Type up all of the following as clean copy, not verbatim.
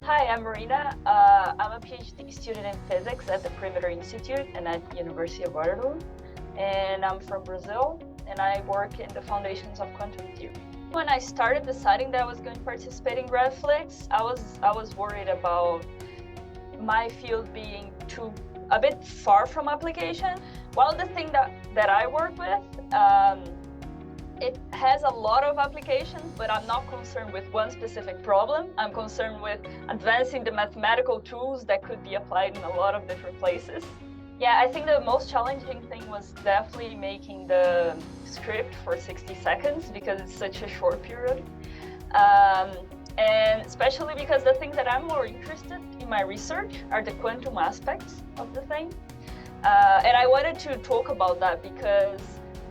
Hi, I'm Marina. I'm a PhD student in physics at the Perimeter Institute and at the University of Waterloo. And I'm from Brazil, and I work in the foundations of quantum theory. When I started deciding that I was going to participate in GRADflix, I was worried about my field being a bit far from application. While the thing that I work with, it has a lot of applications, but I'm not concerned with one specific problem. I'm concerned with advancing the mathematical tools that could be applied in a lot of different places. Yeah, I think the most challenging thing was definitely making the script for 60 seconds because it's such a short period. And especially because the things that I'm more interested in my research are the quantum aspects of the thing. And I wanted to talk about that because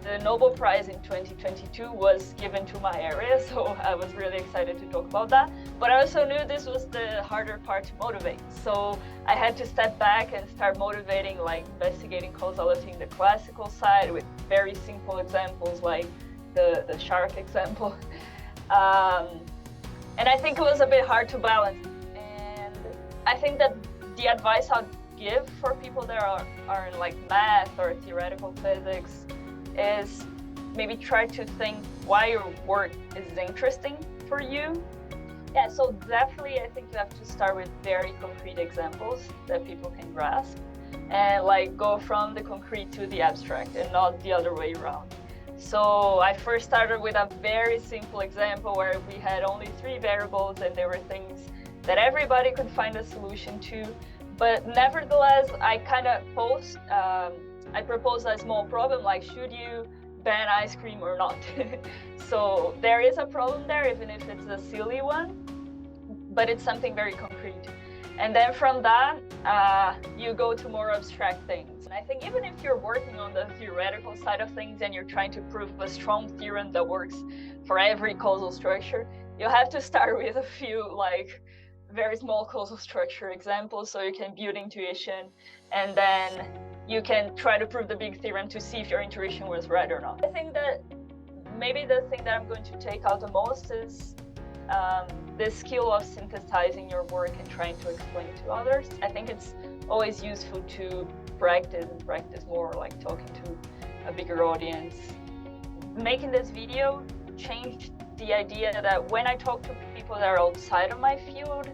the Nobel Prize in 2022 was given to my area, so I was really excited to talk about that. But I also knew this was the harder part to motivate. So I had to step back and start motivating, like investigating causality in the classical side with very simple examples like the shark example. And I think it was a bit hard to balance. And I think that the advice I'd give for people that are in like math or theoretical physics is maybe try to think why your work is interesting for you. Yeah, so definitely I think you have to start with very concrete examples that people can grasp and like go from the concrete to the abstract and not the other way around. So I first started with a very simple example where we had only 3 variables and there were things that everybody could find a solution to. But nevertheless, I kind of I proposed a small problem like, should you ban ice cream or not? So there is a problem there, even if it's a silly one, but it's something very concrete. And then from that, you go to more abstract things. And I think even if you're working on the theoretical side of things and you're trying to prove a strong theorem that works for every causal structure, you have to start with a few like very small causal structure examples so you can build intuition, and then you can try to prove the big theorem to see if your intuition was right or not. I think that maybe the thing that I'm going to take out the most is the skill of synthesizing your work and trying to explain to others. I think it's always useful to practice more, like talking to a bigger audience. Making this video changed the idea that when I talk to people that are outside of my field,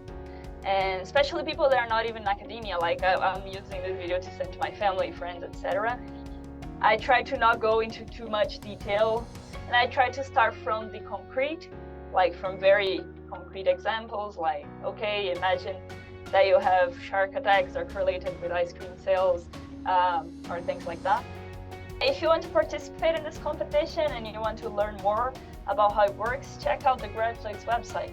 and especially people that are not even in academia, like I'm using this video to send to my family, friends, etc. I try to not go into too much detail, and I try to start from the concrete, like from very concrete examples, like, okay, imagine that you have shark attacks are correlated with ice cream sales, or things like that. If you want to participate in this competition and you want to learn more about how it works, check out the GRADflix website.